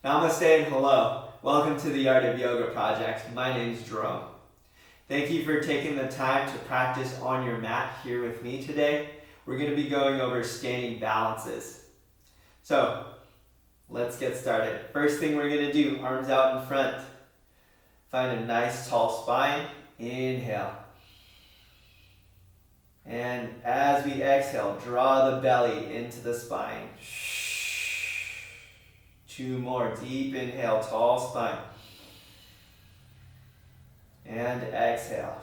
Namaste and hello. Welcome to the Art of Yoga project. My name is Jerome. Thank you for taking the time to practice on your mat here with me today. We're going to be going over standing balances. So, let's get started. First thing we're going to do, arms out in front. Find a nice tall spine. Inhale. And as we exhale, draw the belly into the spine. Two more. Deep inhale, tall spine. And exhale.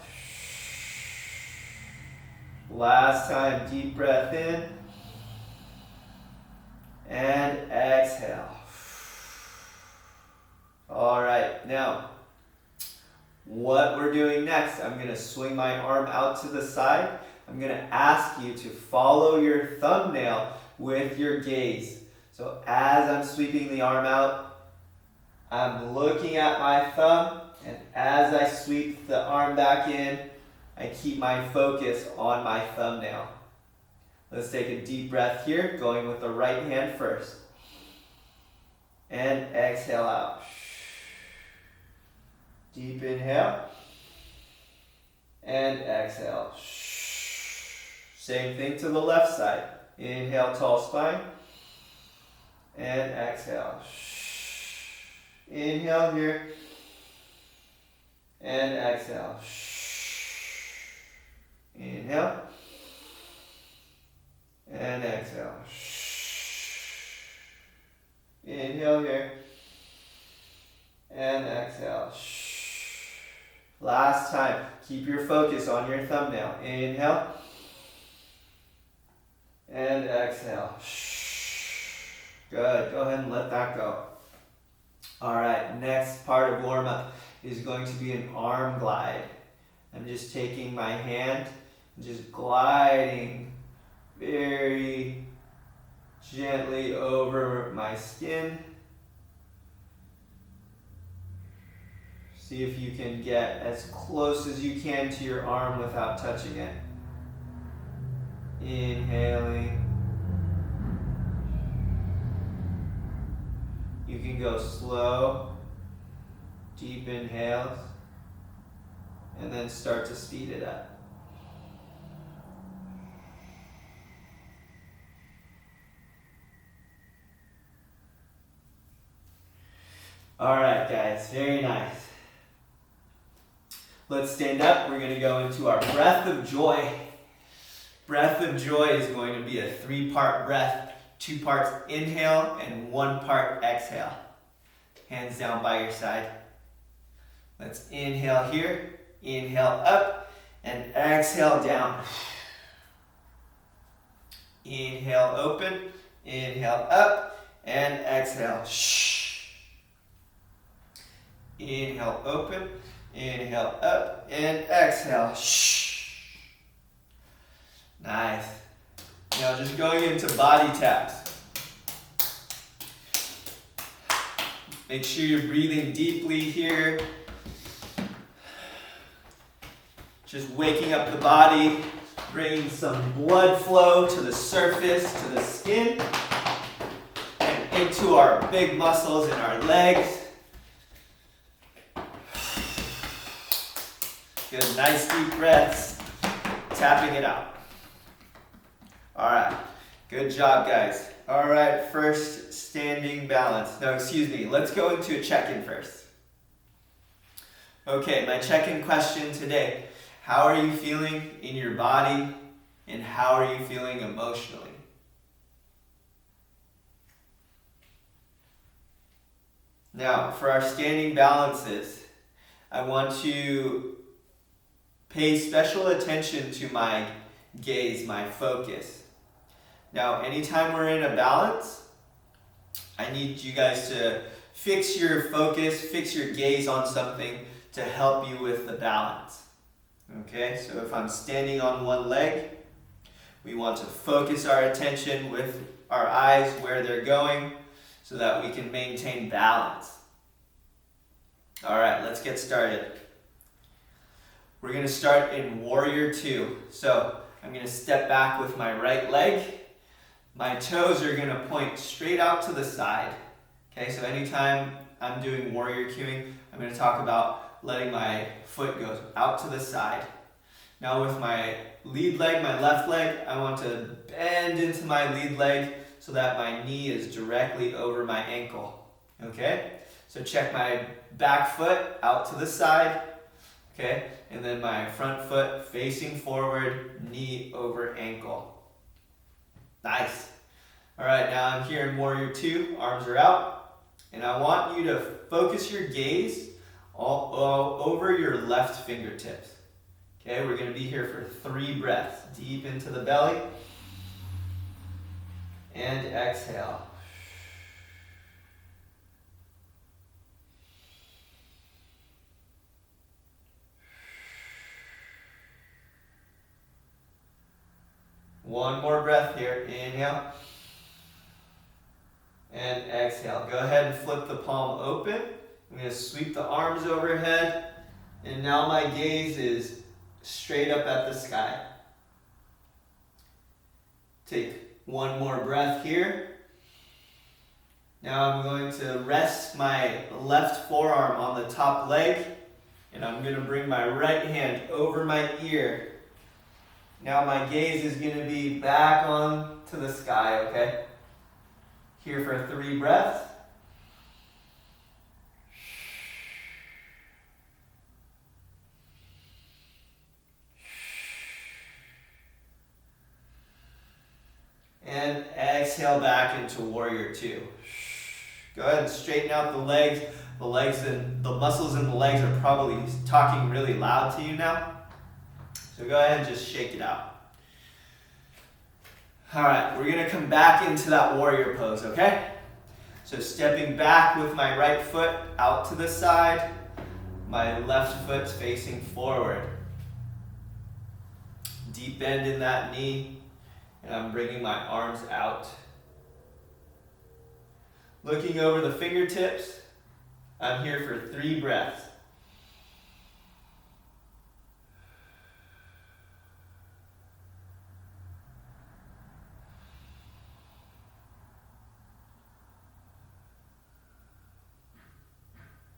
Last time, deep breath in. And exhale. All right, now, what we're doing next, I'm going to swing my arm out to the side. I'm going to ask you to follow your thumbnail with your gaze. So as I'm sweeping the arm out, I'm looking at my thumb, and as I sweep the arm back in, I keep my focus on my thumbnail. Let's take a deep breath here, going with the right hand first. And exhale out. Deep inhale. And exhale. Same thing to the left side. Inhale, tall spine. And exhale. Inhale here. And exhale. Inhale. And exhale. Inhale here. And exhale. Last time. Keep your focus on your thumbnail. Inhale. And exhale. Good. Go ahead and let that go. All right. Next part of warm-up is going to be an arm glide. I'm just taking my hand and just gliding very gently over my skin. See if you can get as close as you can to your arm without touching it. Inhaling. You can go slow, deep inhales, and then start to speed it up. All right, guys, very nice. Let's stand up. We're going to go into our breath of joy. Breath of joy is going to be a 3-part breath. 2 parts inhale and 1 part exhale. Hands down by your side. Let's inhale here, inhale up, and exhale down. Inhale open, inhale up, and exhale. Inhale open, inhale up, and exhale. Nice. Now just going into body taps. Make sure you're breathing deeply here. Just waking up the body, bringing some blood flow to the surface, to the skin, and into our big muscles in our legs. Good, nice deep breaths, tapping it out. All right, good job, guys. All right, first standing balance. No, excuse me, let's go into a check-in first. Okay, my check-in question today. How are you feeling in your body, and how are you feeling emotionally? Now, for our standing balances, I want to pay special attention to my gaze, my focus. Now, anytime we're in a balance, I need you guys to fix your focus, fix your gaze on something to help you with the balance. Okay, so if I'm standing on one leg, we want to focus our attention with our eyes where they're going so that we can maintain balance. All right, let's get started. We're going to start in Warrior 2. So I'm going to step back with my right leg. My toes are going to point straight out to the side. Okay, so anytime I'm doing warrior cueing, I'm going to talk about letting my foot go out to the side. Now with my lead leg, my left leg, I want to bend into my lead leg so that my knee is directly over my ankle. Okay, so check my back foot out to the side. Okay, and then my front foot facing forward, knee over ankle. Nice. All right, now I'm here in Warrior 2, arms are out, and I want you to focus your gaze all over your left fingertips. Okay, we're going to be here for 3 breaths. Deep into the belly, and exhale. One more breath here. Inhale. And exhale. Go ahead and flip the palm open. I'm going to sweep the arms overhead. And now my gaze is straight up at the sky. Take one more breath here. Now I'm going to rest my left forearm on the top leg. And I'm going to bring my right hand over my ear. Now my gaze is going to be back on to the sky, okay? Here for 3 breaths. And exhale back into Warrior 2. Go ahead and straighten out the legs. The muscles in the legs are probably talking really loud to you now. So go ahead and just shake it out. All right, we're gonna come back into that warrior pose, okay? So stepping back with my right foot out to the side, my left foot's facing forward. Deep bend in that knee, and I'm bringing my arms out. Looking over the fingertips, I'm here for 3 breaths.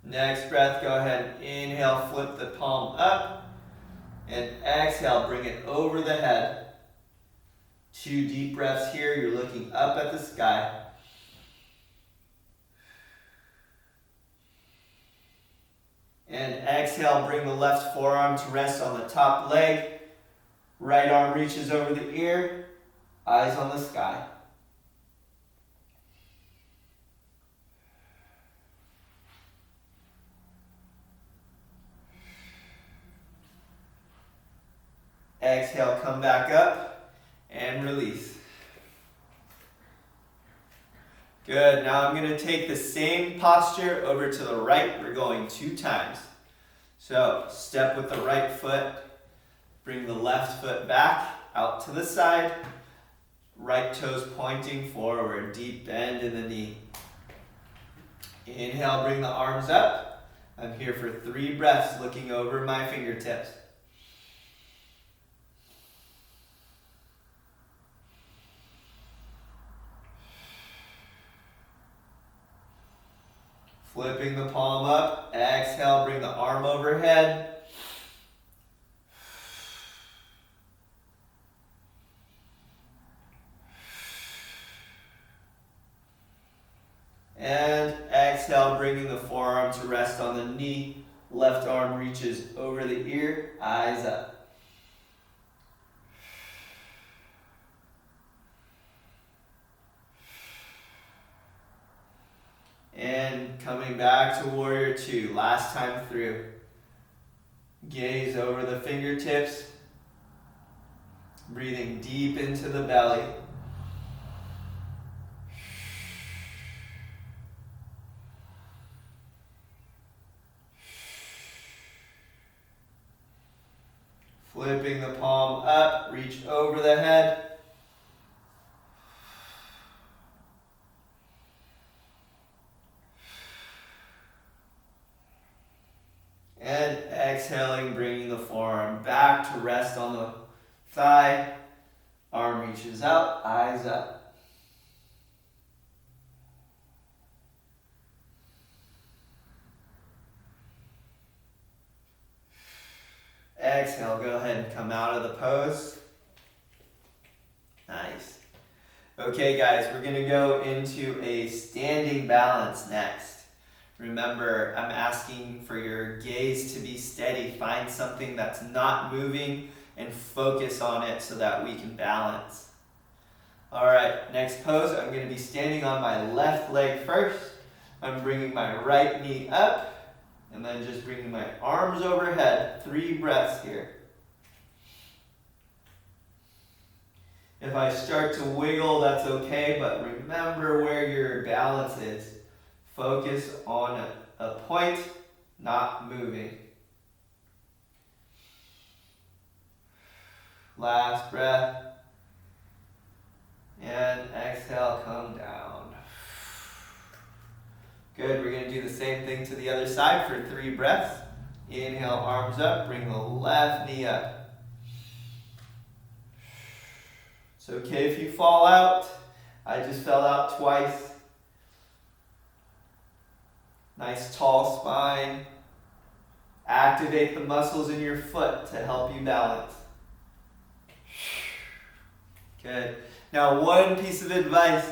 Next breath, go ahead and inhale, flip the palm up, and exhale, bring it over the head. 2 deep breaths here, you're looking up at the sky. And exhale, bring the left forearm to rest on the top leg. Right arm reaches over the ear, eyes on the sky. Exhale, come back up and release. Good, now I'm going to take the same posture over to the right. We're going 2 times. So step with the right foot, bring the left foot back out to the side, right toes pointing forward, deep bend in the knee. Inhale, bring the arms up. I'm here for 3 breaths, looking over my fingertips. Flipping the palm up, exhale, bring the arm overhead. And exhale, bringing the forearm to rest on the knee. Left arm reaches over the ear, eyes up. And coming back to Warrior 2, last time through. Gaze over the fingertips. Breathing deep into the belly. Flipping the palm up, reach over the head. And exhaling, bringing the forearm back to rest on the thigh. Arm reaches out, eyes up. exhale, go ahead and come out of the pose. Nice. Okay guys, we're gonna go into a standing balance next. Remember, I'm asking for your gaze to be steady. Find something that's not moving and focus on it so that we can balance. All right, next pose, I'm gonna be standing on my left leg first. I'm bringing my right knee up and then just bringing my arms overhead. 3 breaths here. If I start to wiggle, that's okay, but remember where your balance is. Focus on a point, not moving. Last breath. And exhale, come down. Good, we're gonna do the same thing to the other side for 3 breaths. Inhale, arms up, bring the left knee up. It's okay if you fall out. I just fell out twice. Nice tall spine. Activate the muscles in your foot to help you balance. Good. Now, one piece of advice,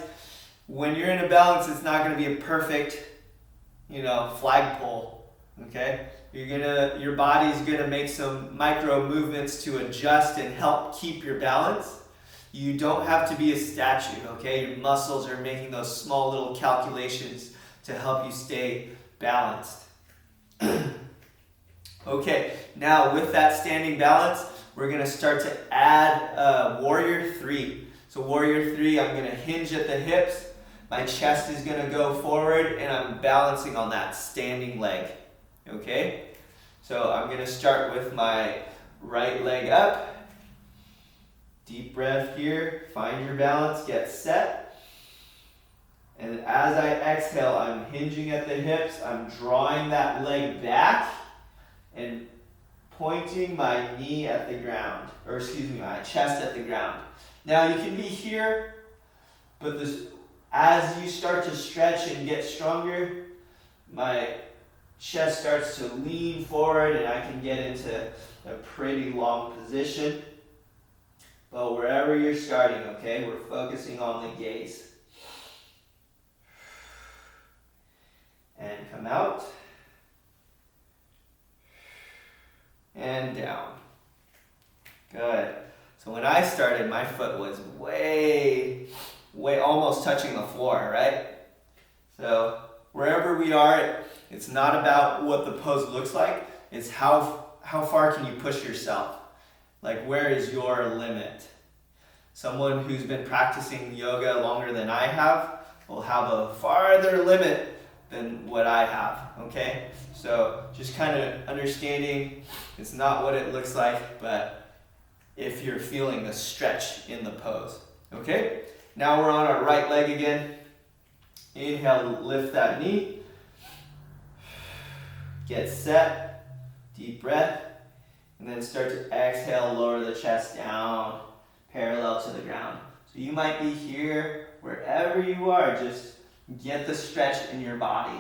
when you're in a balance, it's not going to be a perfect, flagpole, okay? Your body's going to make some micro movements to adjust and help keep your balance. You don't have to be a statue, okay? Your muscles are making those small little calculations to help you stay balanced. Okay, now with that standing balance, we're going to start to add Warrior 3. So Warrior 3, I'm going to hinge at the hips. My chest is going to go forward and I'm balancing on that standing leg. Okay? So I'm going to start with my right leg up. Deep breath here. Find your balance. Get set. And as I exhale, I'm hinging at the hips. I'm drawing that leg back and pointing my knee at the ground. My chest at the ground. Now you can be here, but as you start to stretch and get stronger, my chest starts to lean forward and I can get into a pretty long position. But wherever you're starting, okay, we're focusing on the gaze. And come out. And down. Good. So when I started, my foot was way almost touching the floor, right? So wherever we are, it's not about what the pose looks like. It's how far can you push yourself? Like, where is your limit? Someone who's been practicing yoga longer than I have will have a farther limit than what I have, okay? So just kind of understanding it's not what it looks like, but if you're feeling the stretch in the pose, okay? Now we're on our right leg again. Inhale, lift that knee. Get set, deep breath, and then start to exhale, lower the chest down, parallel to the ground. So you might be here, wherever you are, just get the stretch in your body.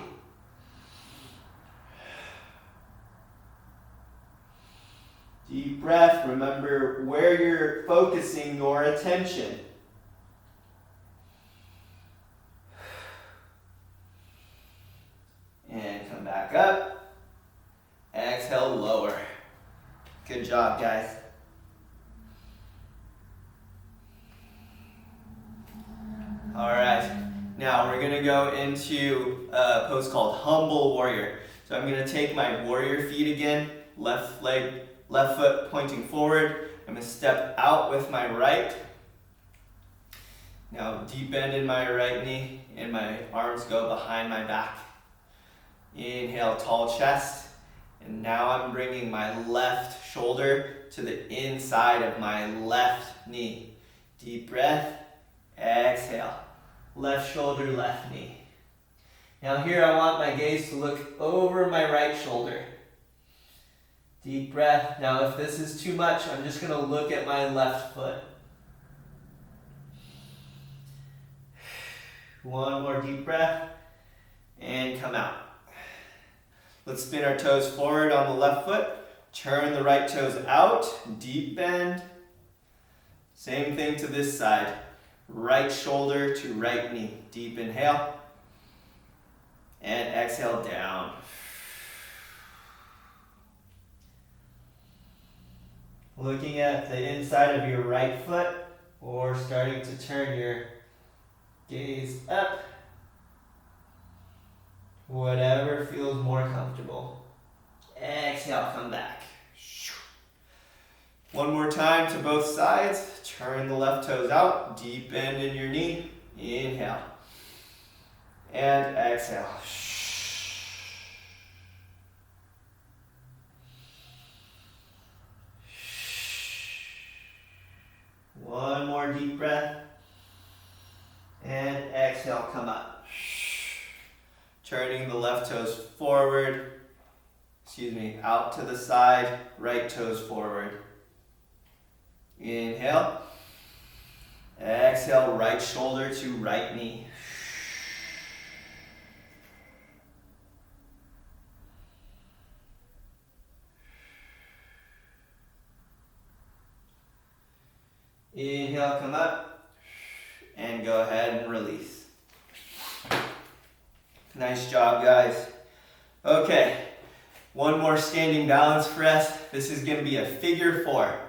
Deep breath, remember where you're focusing your attention. And come back up. Exhale, lower. Good job, guys. All right, now we're gonna go into a pose called Humble Warrior. So I'm gonna take my warrior feet again, left foot pointing forward. I'm gonna step out with my right. Now deep bend in my right knee and my arms go behind my back. Inhale, tall chest. And now I'm bringing my left shoulder to the inside of my left knee. Deep breath, exhale. Left shoulder, left knee. Now here I want my gaze to look over my right shoulder. Deep breath. Now if this is too much, I'm just going to look at my left foot. One more deep breath and come out. Let's spin our toes forward on the left foot. Turn the right toes out, deep bend. Same thing to this side. Right shoulder to right knee. Deep inhale. And exhale down. Looking at the inside of your right foot, or starting to turn your gaze up. Whatever feels more comfortable. Exhale, come back. One more time to both sides. Turn the left toes out. Deep bend in your knee. Inhale. And exhale. One more deep breath. And exhale, come up. Turning the left toes forward. Out to the side. Right toes forward. Inhale. Exhale, right shoulder to right knee. Inhale, come up, and go ahead and release. Nice job, guys. Okay, one more standing balance for us. This is going to be a figure 4.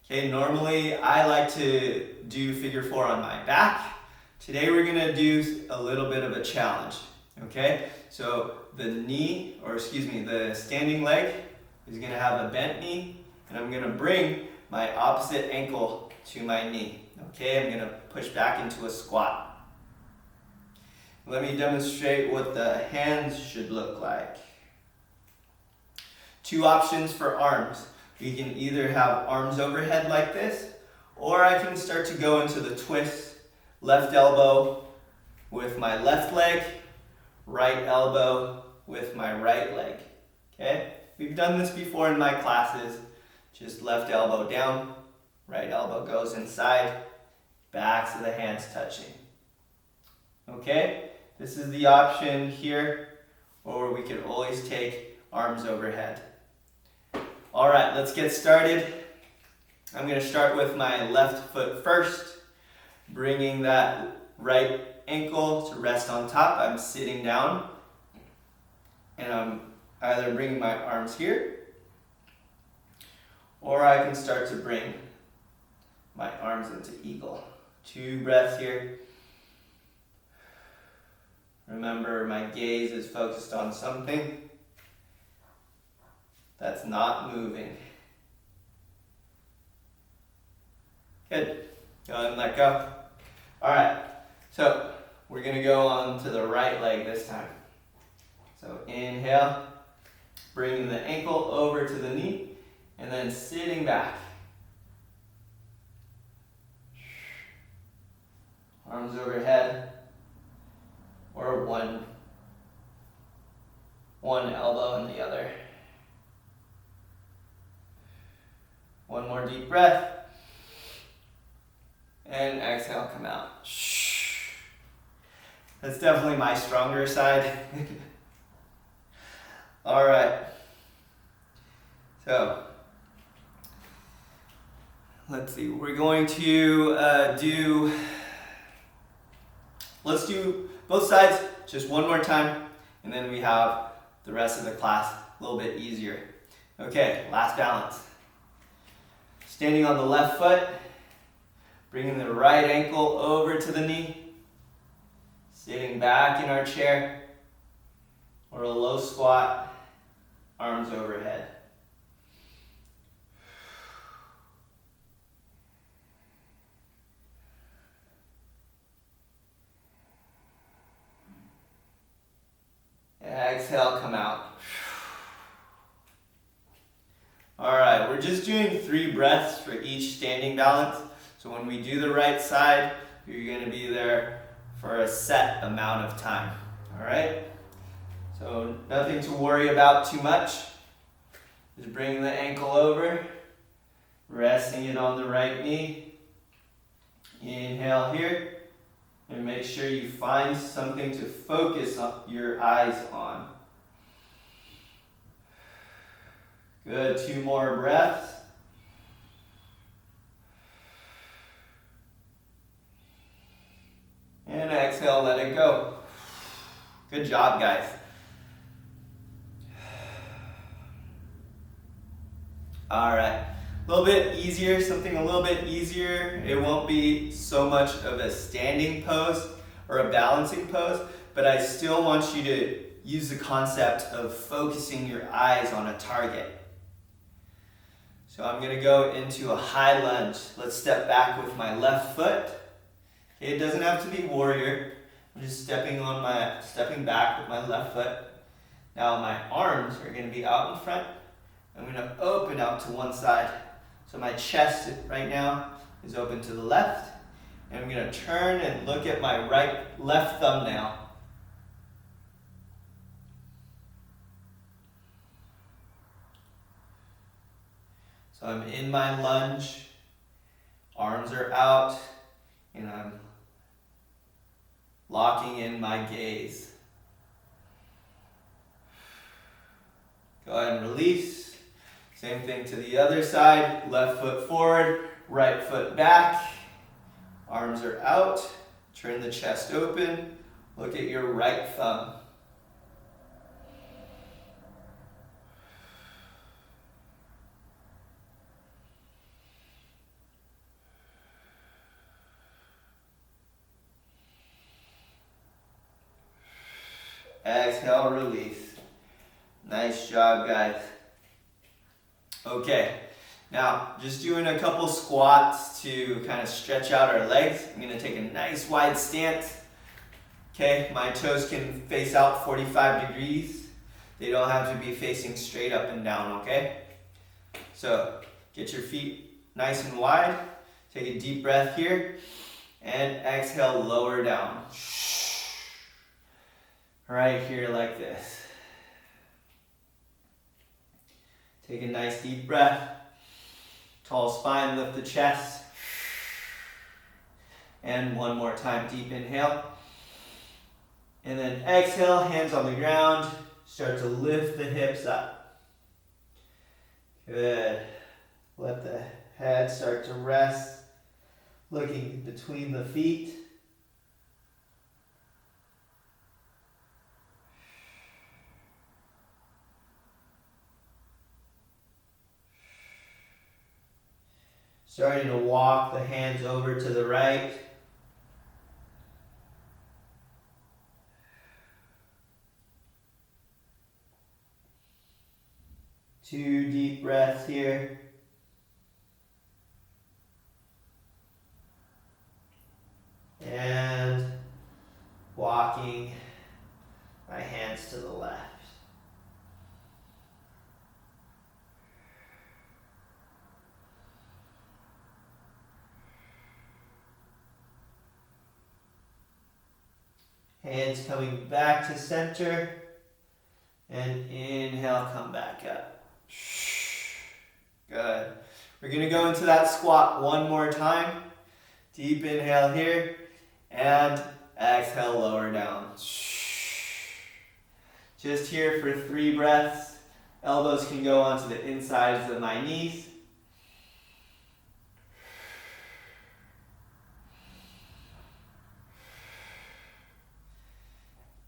Okay, normally I like to do figure 4 on my back. Today we're going to do a little bit of a challenge. Okay, so the standing leg is going to have a bent knee, and I'm going to bring my opposite ankle to my knee. Okay, I'm going to push back into a squat. Let me demonstrate what the hands should look like. 2 options for arms. We can either have arms overhead like this, or I can start to go into the twist, left elbow with my left leg, right elbow with my right leg. Okay, we've done this before in my classes. Just left elbow down, right elbow goes inside, backs of the hands touching. Okay, this is the option here, or we could always take arms overhead. All right, let's get started. I'm going to start with my left foot first, bringing that right ankle to rest on top. I'm sitting down, and I'm either bringing my arms here, or I can start to bring my arms into eagle. 2 breaths here. Remember, my gaze is focused on something that's not moving. Good. Go ahead and let go. All right. So we're going to go on to the right leg this time. So inhale, bringing the ankle over to the knee, and then sitting back. Arms overhead, or one elbow in the other. One more deep breath. And exhale, come out. That's definitely my stronger side. All right. So, let's see. We're going to let's do both sides just one more time, and then we have the rest of the class a little bit easier. Okay, last balance. Standing on the left foot, bringing the right ankle over to the knee, sitting back in our chair, or a low squat, arms overhead. Exhale, come out. All right, we're just doing 3 breaths for each standing balance. So when we do the right side, you're going to be there for a set amount of time. All right? So nothing to worry about too much. Just bring the ankle over, resting it on the right knee. Inhale here. And make sure you find something to focus your eyes on. Good, 2 more breaths. And exhale, let it go. Good job, guys. All right, a little bit easier, something a little bit easier. It won't be so much of a standing pose or a balancing pose, but I still want you to use the concept of focusing your eyes on a target. So I'm gonna go into a high lunge. Let's step back with my left foot. Okay, it doesn't have to be warrior. I'm just stepping back with my left foot. Now my arms are gonna be out in front. I'm gonna open out to one side. So my chest right now is open to the left. And I'm gonna turn and look at my left thumbnail. So I'm in my lunge, arms are out, and I'm locking in my gaze. Go ahead and release. Same thing to the other side, left foot forward, right foot back. Arms are out, turn the chest open, look at your right thumb. Exhale, release. Nice job, guys. Okay, now just doing a couple squats to kind of stretch out our legs. I'm gonna take a nice wide stance. Okay, my toes can face out 45 degrees. They don't have to be facing straight up and down, okay? So get your feet nice and wide. Take a deep breath here and exhale, lower down. Right here like this. Take a nice deep breath. Tall spine, lift the chest. And one more time, deep inhale. And then exhale, hands on the ground. Start to lift the hips up. Good. Let the head start to rest. Looking between the feet. Starting to walk the hands over to the right. Two deep breaths here. And walking my hands to the left. Hands coming back to center. And inhale, come back up. Good. We're going to go into that squat one more time. Deep inhale here. And exhale, lower down. Just here for 3 breaths. Elbows can go onto the insides of my knees.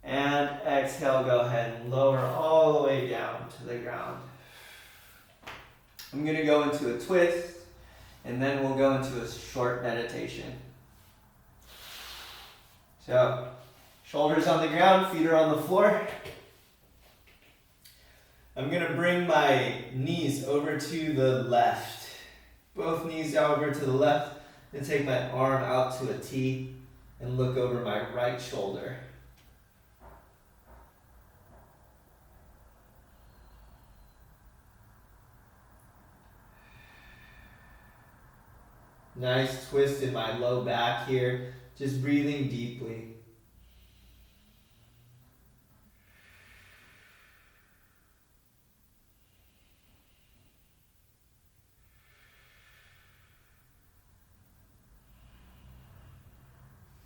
And exhale, go ahead and lower all the way down to the ground. I'm going to go into a twist, and then we'll go into a short meditation. So, shoulders on the ground, feet are on the floor. I'm going to bring my knees over to the left. Both knees over to the left, and take my arm out to a T and look over my right shoulder. Nice twist in my low back here, just breathing deeply.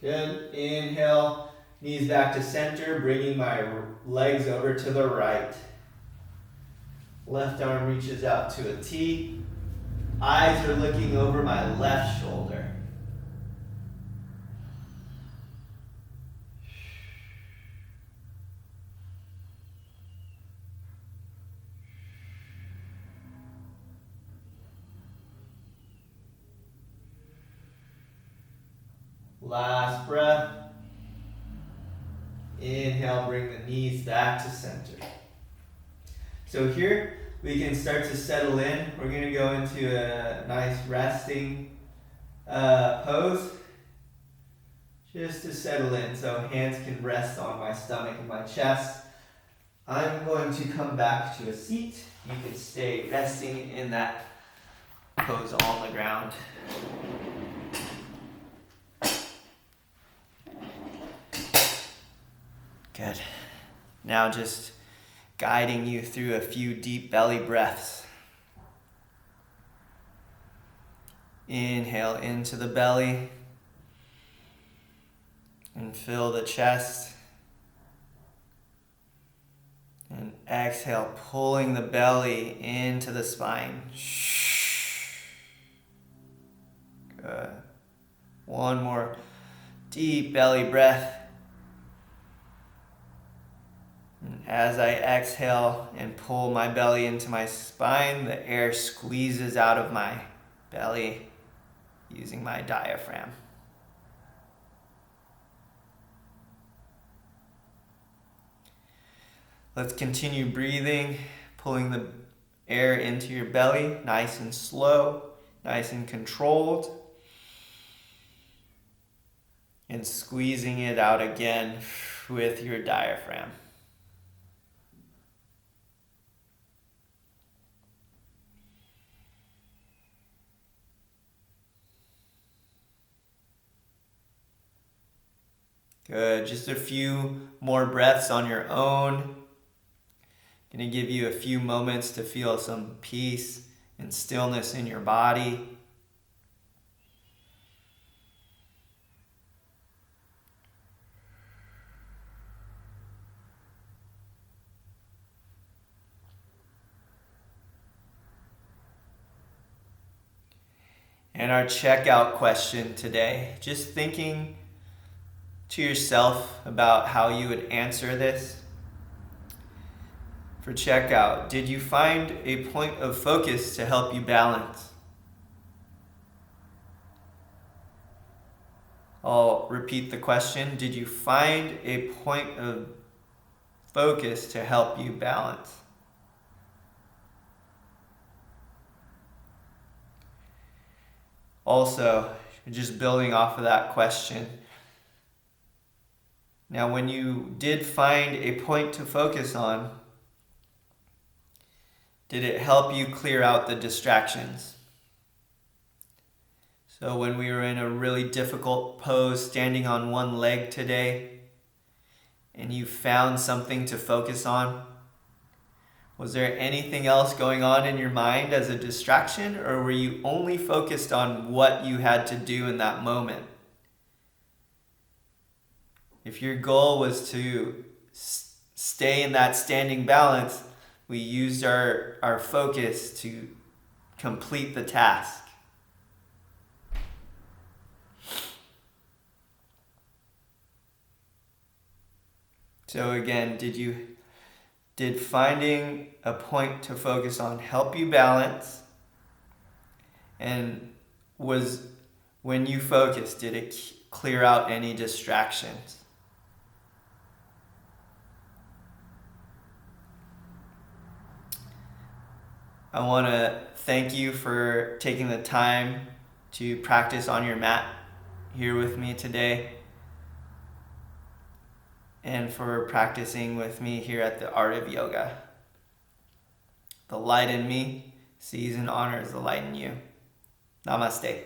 Good. Inhale, knees back to center, bringing my legs over to the right. Left arm reaches out to a T. Eyes are looking over my left shoulder. Last breath. Inhale, bring the knees back to center. So here we can start to settle in. We're going to go into a nice resting pose. Just to settle in, so hands can rest on my stomach and my chest. I'm going to come back to a seat. You can stay resting in that pose on the ground. Good. Now just guiding you through a few deep belly breaths. Inhale into the belly and fill the chest. And exhale, pulling the belly into the spine. Good. One more deep belly breath. And as I exhale and pull my belly into my spine, the air squeezes out of my belly using my diaphragm. Let's continue breathing, pulling the air into your belly, nice and slow, nice and controlled, and squeezing it out again with your diaphragm. Good, just a few more breaths on your own. Going to give you a few moments to feel some peace and stillness in your body. And our checkout question today, just thinking to yourself about how you would answer this. For checkout, did you find a point of focus to help you balance? I'll repeat the question. Did you find a point of focus to help you balance? Also, just building off of that question, now when you did find a point to focus on, did it help you clear out the distractions? So when we were in a really difficult pose, standing on one leg today, and you found something to focus on, was there anything else going on in your mind as a distraction, or were you only focused on what you had to do in that moment? If your goal was to stay in that standing balance, we used our focus to complete the task. So again, did finding a point to focus on help you balance? And was, when you focused, did it clear out any distractions? I want to thank you for taking the time to practice on your mat here with me today, and for practicing with me here at the Art of Yoga. The light in me sees and honors the light in you. Namaste.